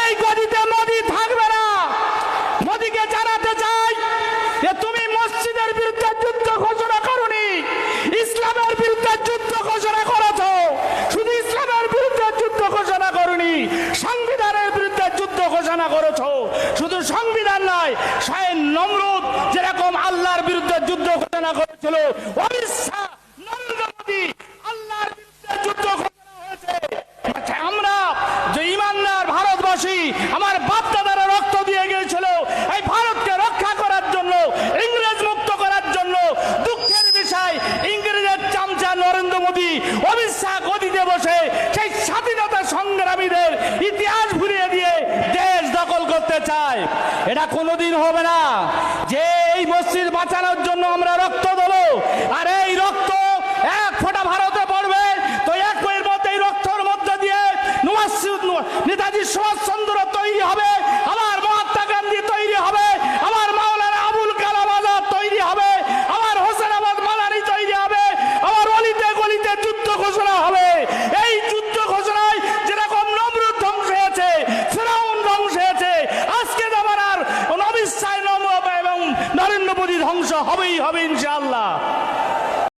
এই গদিতে মোদি থাকবে না। মোদিকে জানাতে চাই যে তুমি মসজিদের বিরুদ্ধে যুদ্ধ ঘোষণা করোনি, ইসলামের বিরুদ্ধে যুদ্ধ ঘোষণা করেছো। শুধু ইসলামের বিরুদ্ধে যুদ্ধ ঘোষণা করোনি, সংবিধানের বিরুদ্ধে যুদ্ধ ঘোষণা করেছো। শুধু সংবিধান নয়, স্বয়ং নমরুদ যেরকম আল্লাহর বিরুদ্ধে যুদ্ধ ঘোষণা করেছিল, অমিত শাহ, নরেন্দ্র মোদী আল্লাহর বিরুদ্ধে যুদ্ধ ঘোষণা হয়েছে। আমরা যে ইমানদার ভারতবাসী, আমার বাপ দাদারা রক্ত দিয়ে গিয়েছিল এই ভারতকে রক্ষা করার জন্য, ইংরেজ মুক্ত করার জন্য। দুঃখের বিষয়, ইংরেজের চামচা নরেন্দ্র মোদী, অমিত শাহ গদিতে বসে সেই স্বাধীনতা সংগ্রামীদের ইতিহাস ভুলিয়ে দিয়ে দেশ দখল করতে চায়। এটা কোনোদিন হবে না যে এই মসজিদ বাঁচানোর জন্য আমরা রক্ত দেবো, আর এই রক্ত এক ফোঁটা ভারতে পড়বে তো এক বইয়ের মধ্যে এই রক্তর মধ্যে দিয়ে নেতাজি সুভাষচন্দ্র তৈরি হবে, আমার মহাত্মা গান্ধী তৈরি হবে, আমার মাওলানা আবুল কালাম আজাদ তৈরি হবে, আমার হোসেন আহমদ মাদানি তৈরি হবে, আমার অলিতে গলিতে যুদ্ধ ঘোষণা হবে। এই যুদ্ধ ঘোষণায় যেরকম নমরুদ ধ্বংস হয়েছে, ফেরাউন ধ্বংস হয়েছে, আজকে আমার অমিত শাহ এবং নরেন্দ্র মোদী ধ্বংস হবেই হবে ইনশাআল্লাহ।